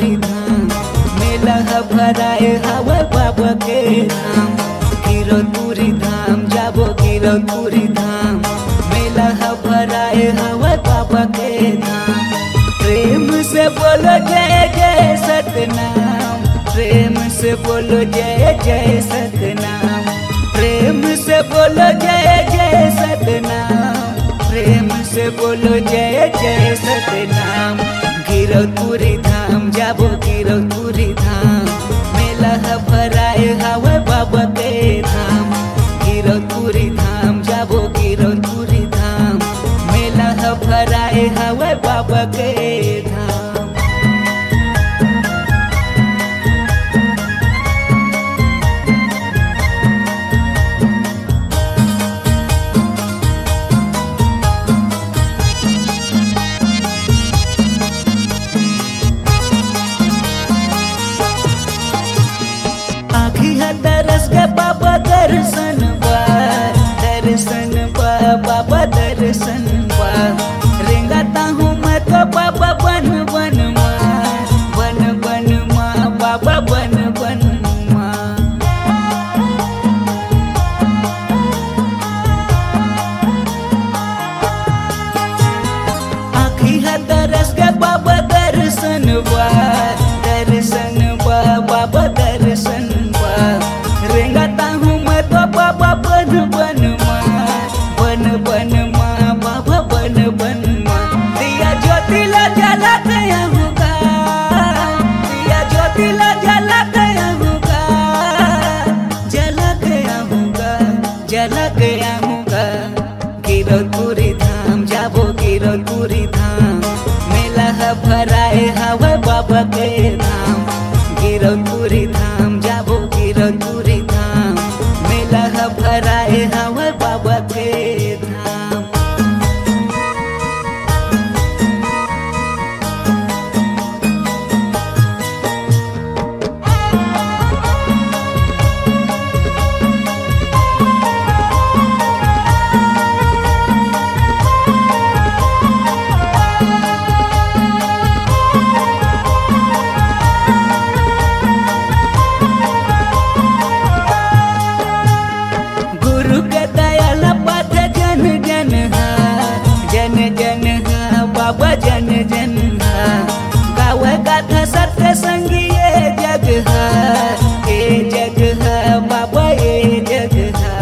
गिरौतपुरी धाम मेला भराए हवा बाबा के धाम। गिरौतपुरी धाम जाबो गिरौतपुरी धाम मेला भराए हवा बाबा के धाम। प्रेम से बोलो जय जय सतनाम, प्रेम से बोलो जय जय सतनाम, प्रेम से बोलो जय जय सतनाम, प्रेम से बोलो जय जय सतनाम। गिरौतपुरी धाम जाबो गिरौतपुरी धाम मेला भराए हवा बाबा के धाम। गिरौतपुरी धाम जाबो गिरौतपुरी धाम मेला भराए हवा बाबा के धाम। दरस के बाबा दर्शन बा, दर्शन बा बाबा दर्शन बा। रेंगाता हूँ मैं तो बाबा बन बन माँ, बन बन माँ बाबा बन बन माँ। आँखी है दरस के बाबा दर्शन बा, दर्शन बा बाबा दर्शन। रेंगाता हूँ मैं तो बाबा बन बन माँ, बन बन माँ बाबा बन बन माँ। दिया ज्योतिला जला गया होगा, दिया ज्योतिला जला गया होगा, जला गया होगा, जला गया होगा। गिरौतपुरी धाम जाबो गिरौतपुरी धाम मेला भराए हवा बाबा के धाम। गिरौतपुरी धाम जाबो गिरौतपुरी धाम मेला भराए हवा बाबा के धाम। बाबा जन जन गावे गाथा सत्य संगी ये जग है, ये जग है बाबा ये जग है।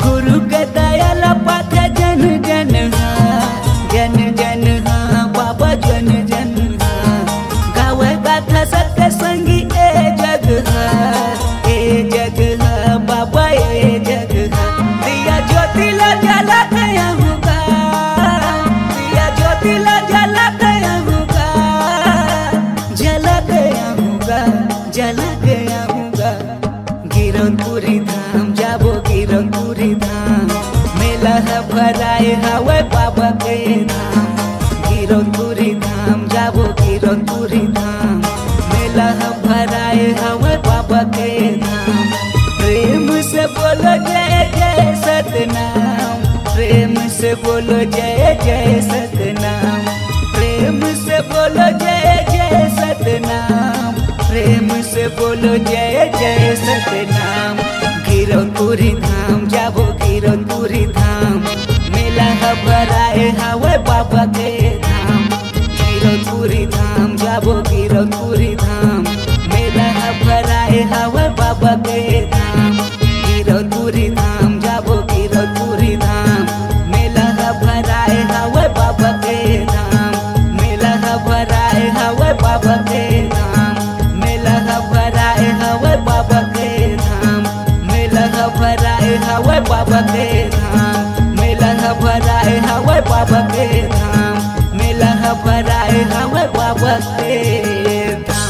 गुरु के दयाल पाथ जन जन जन जन बाबा जन जन गावे गाथा सत्य संगी ये जग है, जग है बाबा ये जग है। दिया ज्योतिला जला गया होगा, दिया ज्योतिला जला गया होगा, जला गया होगा, जला गया होगा। गिरौतपुरी धाम जाबो गिरौतपुरी धाम मेला भराए हवा बाबा के धाम। गिरौतपुरी धाम जाबो गिरौतपुरी धाम मेला भराए हवा बाबा के धाम। प्रेम से बोलो जय जय सतनाम, प्रेम से बोलो जय जय सतनाम, प्रेम से बोलो जय जय सतनाम, प्रेम से बोलो जय जय सतनाम। गिरौतपुरी धाम जाबो गिरौतपुरी धाम मेला भराए हवा बाबा के धाम। गिरौतपुरी धाम जाबो गिरौतपुरी धाम मेला भराए हवा बाबा के धाम। गिरौतपुरी धाम जाबो गिरौतपुरी धाम मेला भराए हवा बाबा के धाम। मेला भराए हवा बाबा के धाम, मेला भराए हवा बाबा के धाम, मेला भराए हवा बाबा के धाम, मेला भराए हवा बाबा के धाम, मेला भराए हवा बाबा के धाम।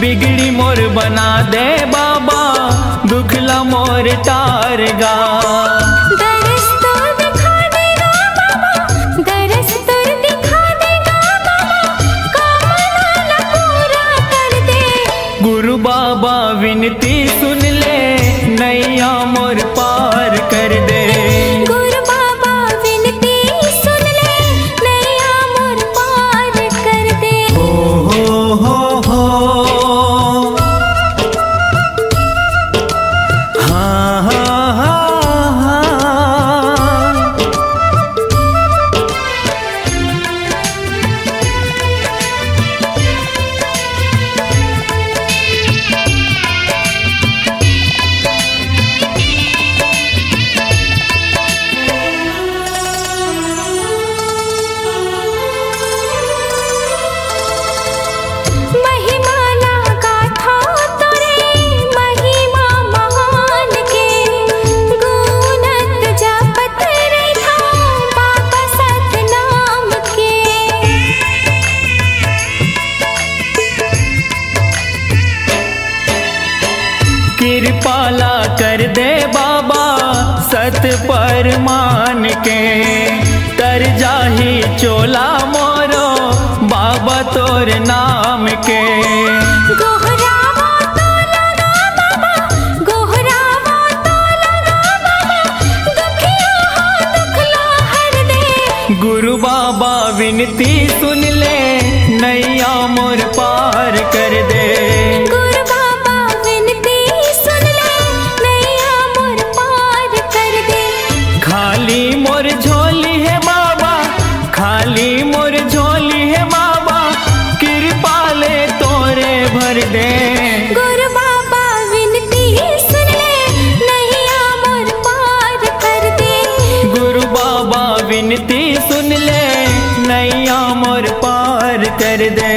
बिगड़ी मोर बना दे बाबा, दुखला मोर टारगा। दरस तो दिखा देगा बाबा, दरस तो दिखा देगा बाबा, कामना पूरा कर दे। गुरु बाबा विनती सुन ले, नैया मोर पार कर दे। गुरु बाबा विनती सुन ले, नैया मोर पार कर दे। हो हाँ हाँ हाँ हाँ। महिमा लगा था तोरे, महिमा महान के, गुणत जपत रहा बाबा सतनाम के। कृपाला कर दे बाबा, सत पर मान के, तर जाही चोला मोरो बाबा तोर नाम के। गोहरावा तो लगा बाबा, गोहरावा तो लगा बाबा, दुखिया हो दुखला हर दे। गुरु बाबा विनती सुन ले, नैया मोर पार कर दे। गुरु बाबा विनती सुन ले, नैया मोर पार कर दे। खाली मोर झोली है बाबा, खाली मोर झोली है बाबा, कृपा ले तोरे भर दे। गुरु बाबा विनती सुन ले, नैया मोर पार कर दे। गुरु बाबा विनती सुन ले, नैया मोर पार कर दे।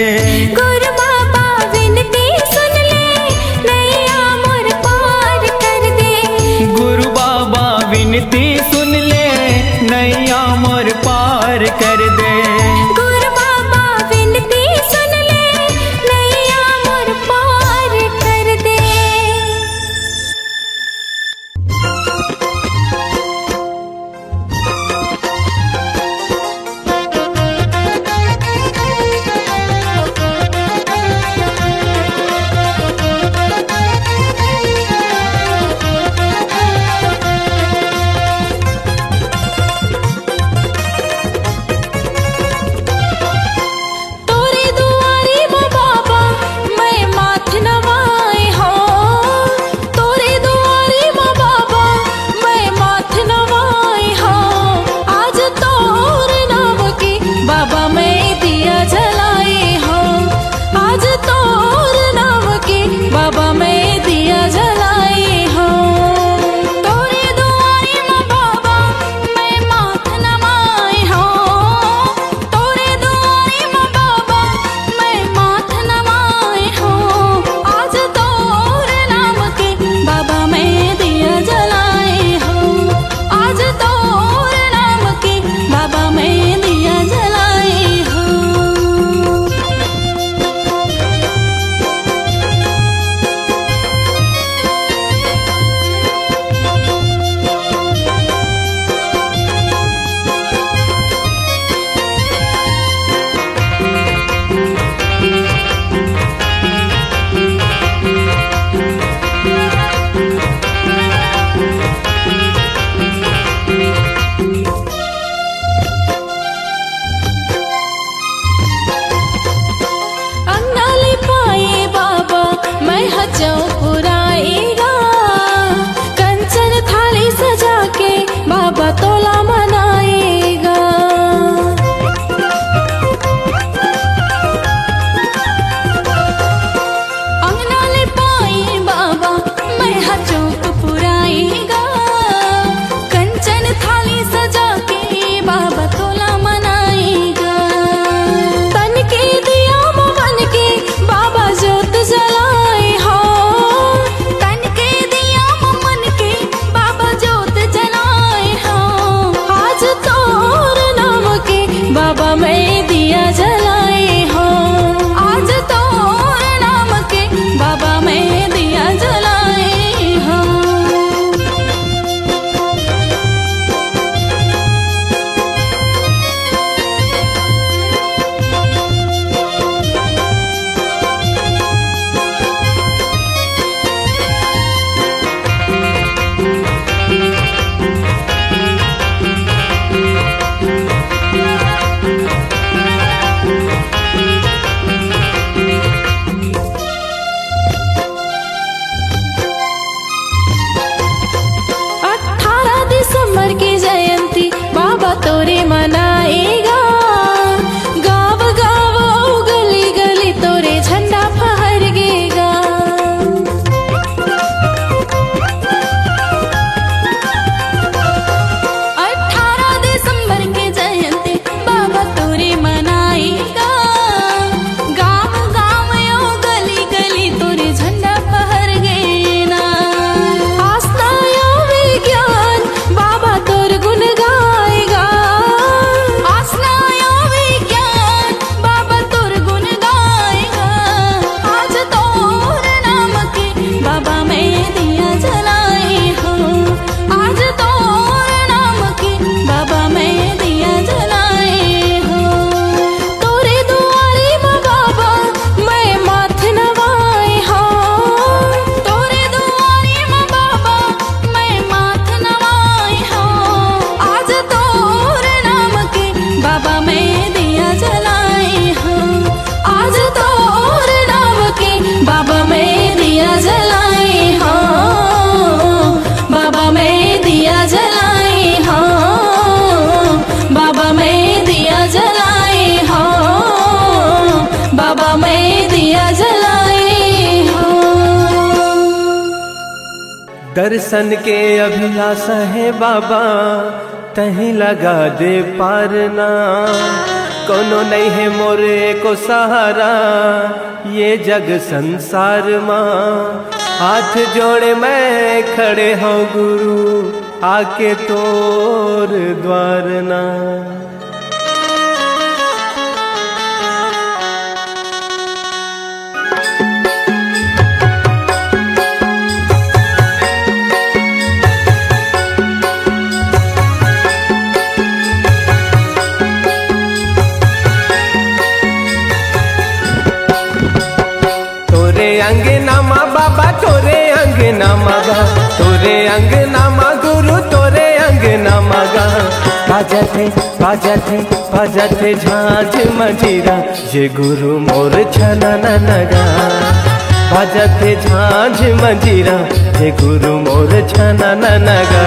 दर्शन के अभिलाषा है बाबा, तहीं लगा दे पारना। कोनो नहीं है मोरे को सहारा, ये जग संसार माँ। हाथ जोड़े मैं खड़े हूँ गुरु, आके तोर द्वार ना। अंगना माँ बाबा तोरे अंगना मागा, तोरे अंगना माँ गुरु तोरे अंगना मागा। बाजते बाजते बाजते झांझ मंजीरा, ये गुरु मोर छना नगा। बाजते झांझ मंजीरा, ये गुरु मोर छना नगा।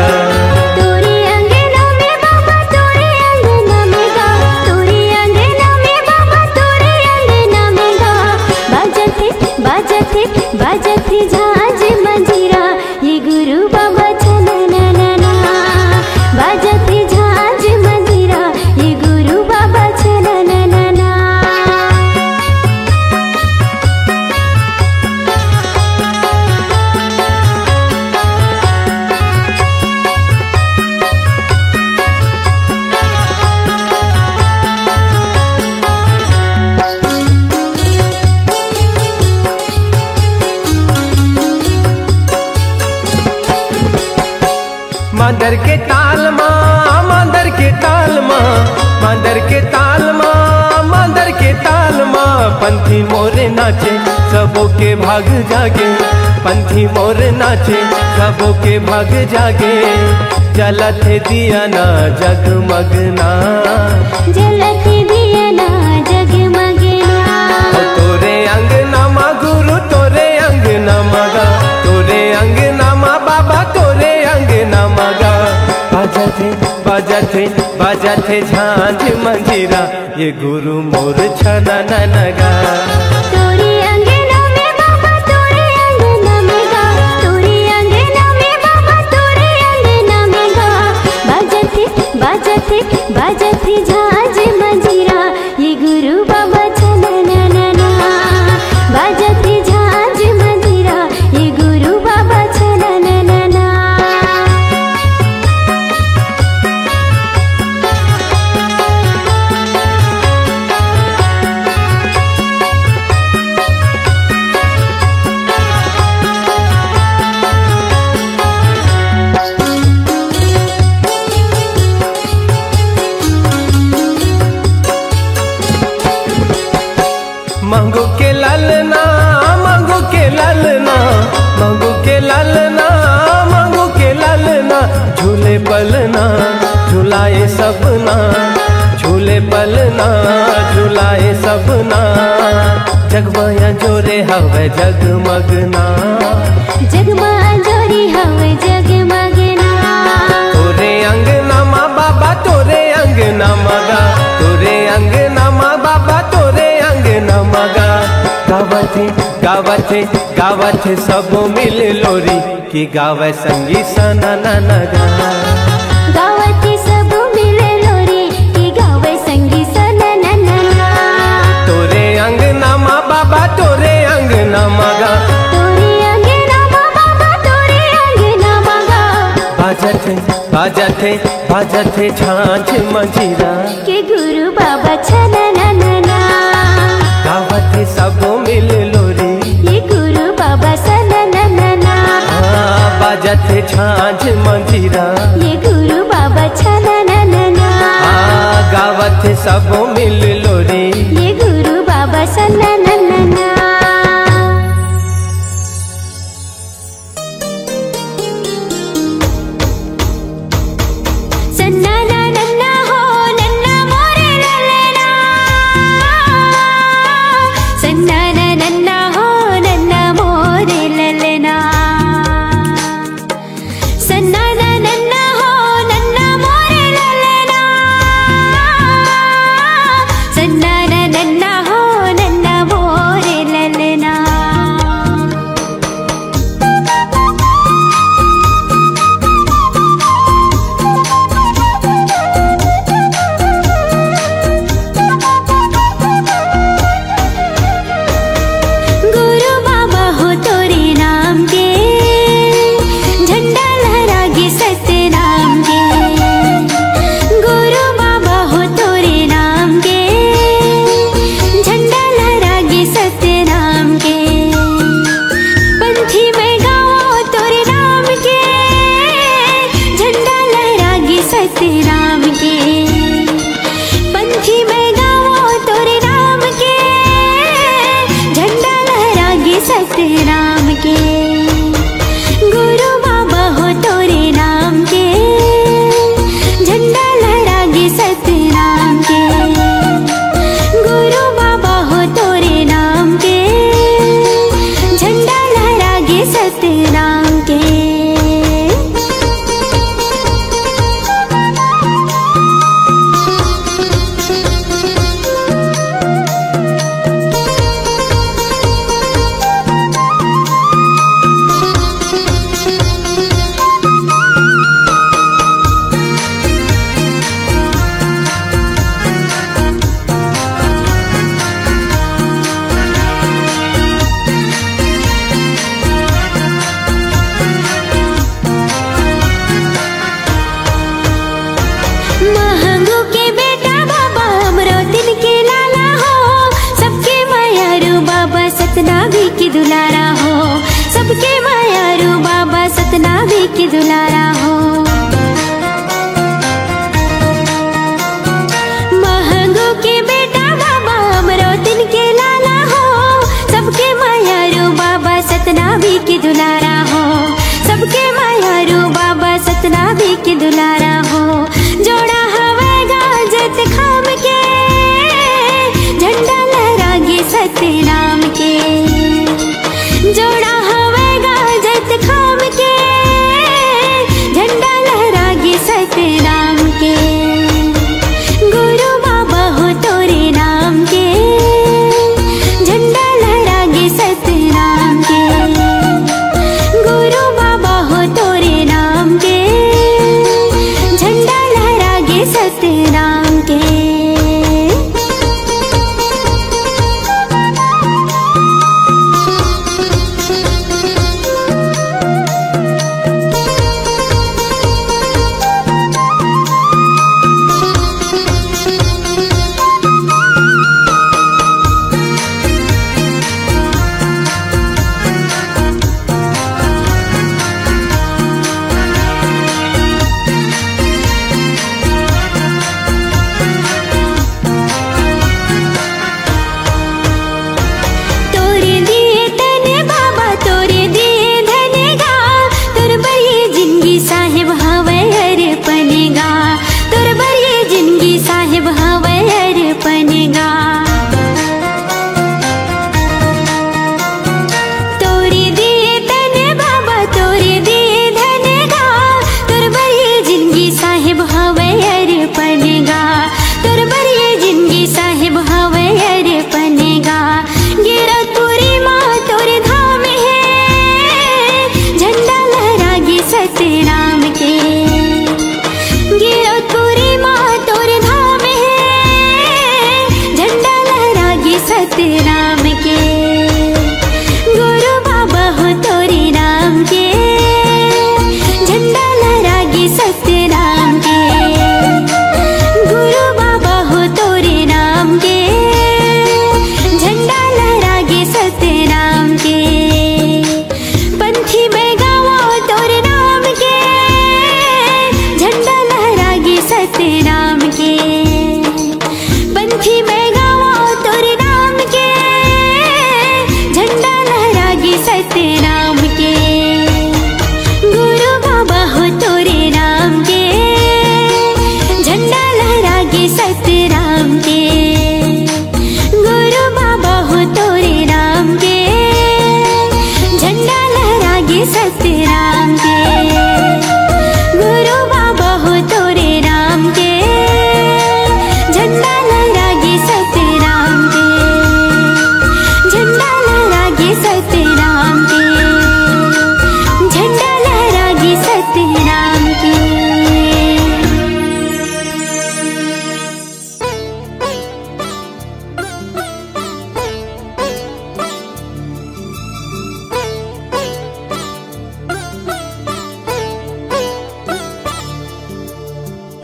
बाजती झांझ मंजीरा, ये गुरु बाबा छना ना। बाजती झांझ मंजीरा, ये गुरु बाबा छना ना। मांदर के ताल माँ, मांदर के ताल माँ, मांदर के ताल माँ, मांदर के ताल माँ। पंथी मोरे नाचे सबों के भाग जागे, पंथी मोरे नाचे सबों के भाग जागे। जलत दिया ना जगमगना, जलत दिया ना जगमगना। तोरे अंगना माँ गुरु तोरे अंगना मगा, तोरे अंगना माँ बाबा तोरे अंगना मगा। बाजते बाजते बाजते झांझ मंजीरा, ये गुरु मोर छना नगा। तोरे अंगना में बाबा तोरे अंगना में गा, तोरे अंगना में बाबा तोरे अंगना में गा। बाजते बाजते बाजते झांझ मंजीरा, ये गुरु बाबा छना ना। बाजते झांझ मंजीरा, ये गुरु बाबा छना ना। मांगो के लालना, मांगो के लालना, मांगो के लालना, मांगो के लालना। झूले पलना झुलाए सबना, झूले पलना झुलाए सबना। जगमाया जोरे हवे जगमगना, जगमाया जोरे हवे जगमगना। तोरे अंगना माँ बाबा तोरे अंगना मगा, तोरे अंगना माँ बाबा तोरे अंगना मगा। गावथे गावथे गावथे सबो मिल लोरी, की गावे संगी सना नगा। गावथे सबो मिल लोरी, की गावे संगी सना नगा। तोरे अंगना माँ बाबा तोरे अंगना मगा, तोरे अंगना माँ बाबा तोरे अंगना मगा। बाजथे बाजथे बाजथे झांझ मंजीरा, के गुरु बाबा छना ना। गावथे सबो मिल लोरी, ये गुरु बाबा सना ना। बाजथे झांझ मंजीरा, ये गुरु बाबा छना ना। गावथे सबो मिल लोरी, ये गुरु बाबा सना ना। की दुलारा हो, सबके मायारू बाबा सतनामी की दुलारा हो। महंगू के बेटा बाबा अमरोतिन के लाला हो, सबके मायारू बाबा सतनामी की दुलारा हो, सबके मायारू बाबा सतनामी की दुलारा हो। जोड़ा हवेगा जत खाम के, झंडा लहरागे सतनाम के। जोड़ा हवेगा जत खाम के, झंडा लहरागे सतनाम के। गुरु बाबा हो तोरे नाम के, झंडा लहरागे सतनाम के। गुरु बाबा हो तोरे नाम के, झंडा लहरागे सतनाम के।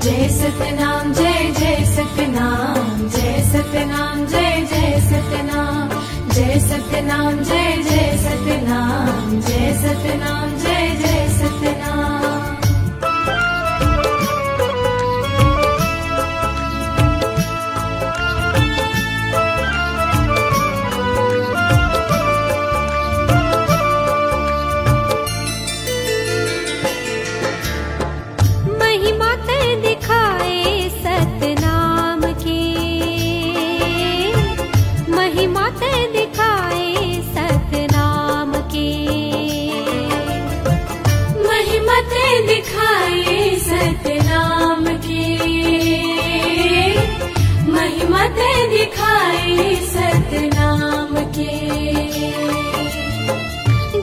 जय सतनाम जय जय सतनाम, जय सतनाम जय जय सतनाम, जय सतनाम जय जय सतनाम, जय सतनाम जय जय सतनाम। दिखाए सतनाम के।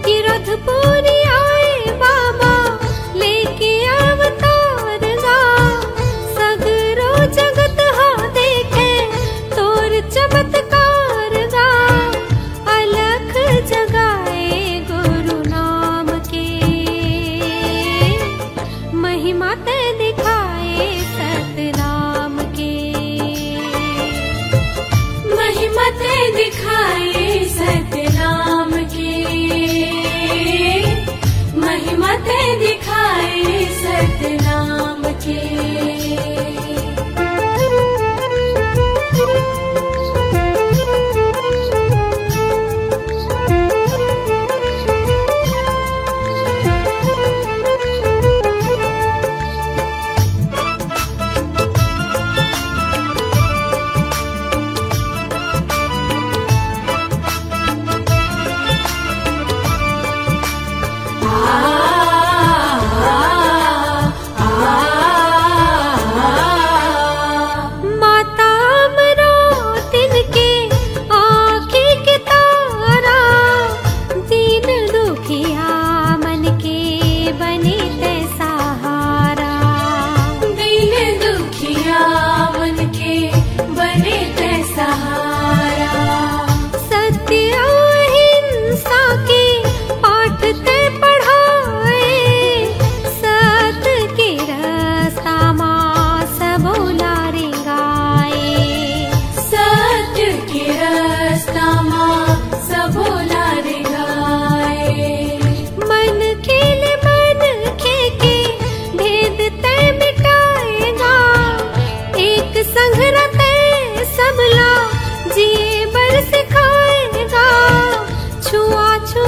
गिरधपुरी आए बाबा लेके अवतार जा, सगरो जगत हा देखे तोर चमत्कार जा। अलख जगाए गुरु नाम के, महिमा ते दिखाए सतनाम के। महिमा ते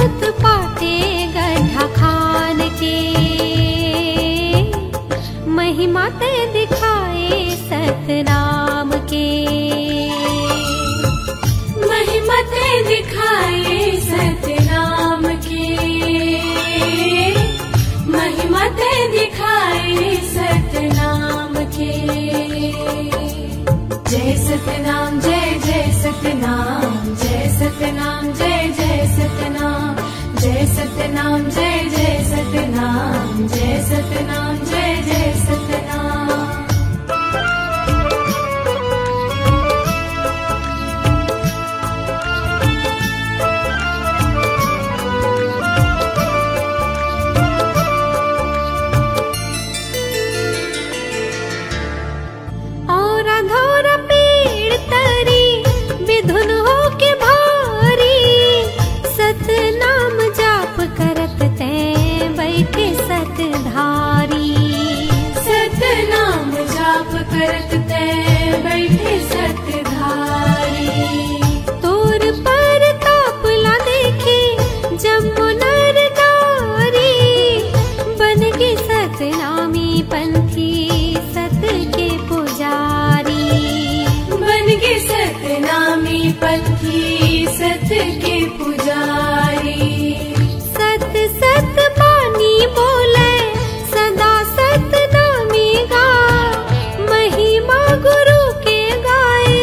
उत्पाते गड्ढा खान के। महिमा ते दिखाए सतनाम के। महिमा ते दिखाए सतनाम के। महिमा ते दिखाए सतनाम के। जय सतनाम जय जय सतनाम, जय सतनाम जय जय सतनाम, जय सतनाम जय जय सतनाम, जय सतनाम जय जय सतनाम। और अधोर पेड़ तरी विधुन हो के भारी, सतनाम जाप करत ते बैठे सतधारी। सतनाम जाप करत ते बैठे सतधारी। तोर पर तापला देखे जम्मो नर नारी, बन के सतनामी पंथी सत के पुजारी। बन के सतनामी पंथी सत के पुजारी। सत सत बानी बोले सदा सतनामी गा, महिमा गुरु के गाए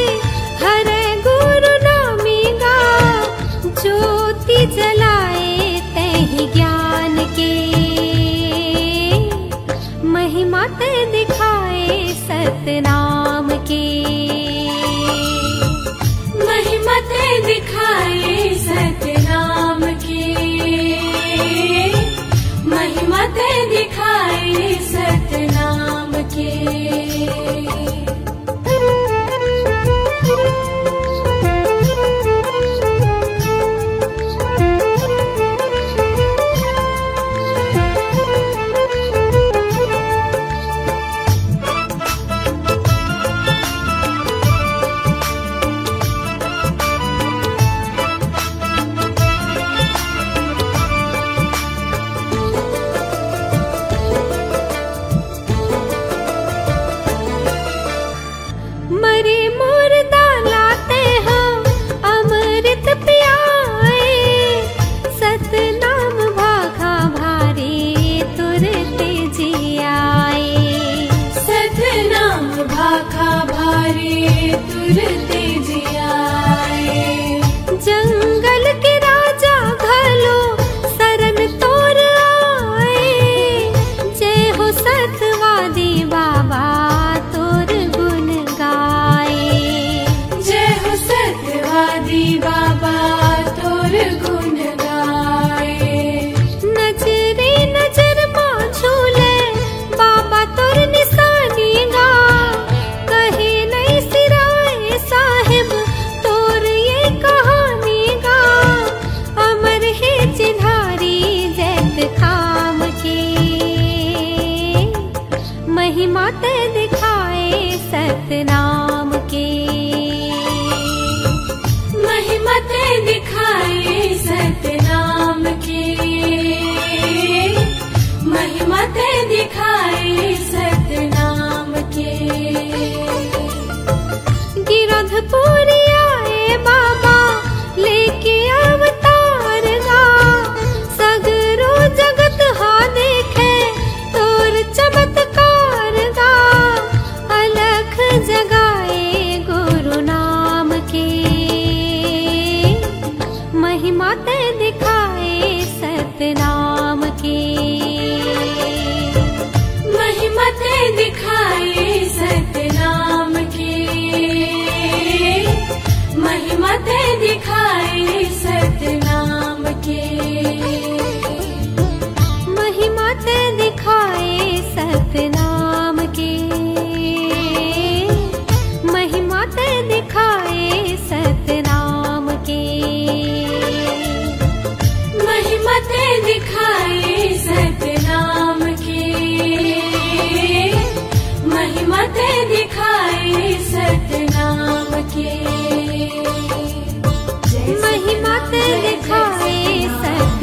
हरे गुरु नामी गा। ज्योति जलाए तहि ज्ञान के, महिमा ते दिखाए सतनाम के। महिमा ते दिखाए सतनाम के। महिमा ते दिखाए सतनाम के। मरे मुर्दा लाते हम अमृत पियाए, सतनाम भाखा भारी तुरते जियाए। सतनाम भाखा भारी तुरते जियाए। जंगल के राजा घलो शरण तोर आए, जय हो सतवादी बाबा तोर गुण गाए। जय हो सतवादी बाबा तोर गुण गाए। नजरे नजर मां झूले बाबा तोर निशानी गा, कहे नहीं सिराए साहिब तोर ये कहानी गा। अमर है चिन्हारी जैत खाम के, महिमा ते दिखाए सतनाम के। महिमा ते दिखाए सतनाम के। महिमा ते दिखाए सतनाम के। गिरधपुरी आए बाबा लेके अवतार गा, सगरो जगत हा देखे तोर चमत्कार गा। अलख जगाए गुरु नाम के, महिमा ते दिखाए सतनाम के। महिमा ते दिखाए सतनाम के। महिमा ते दिखाए सतनाम के। महिमा ते दिखाए सतनाम के। महिमा ते दिखाए सतनाम के। महिमा ते दिखाए सतनाम के। महिमा ते दिखाए सतनाम के। महिमा ते दिखाए सतनाम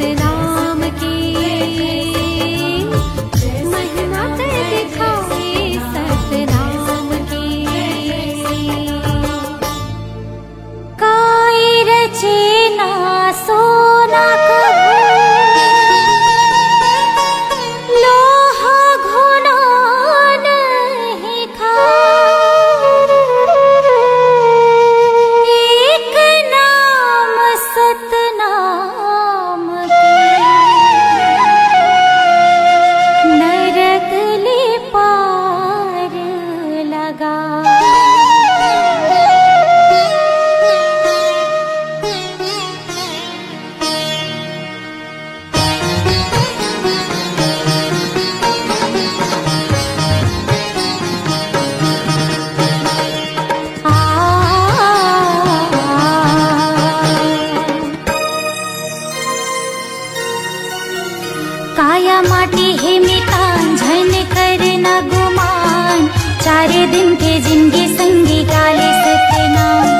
काया माटी है मितान झन करना गुमान, 4 दिन के जिंदगी संगी गाले सतनाम।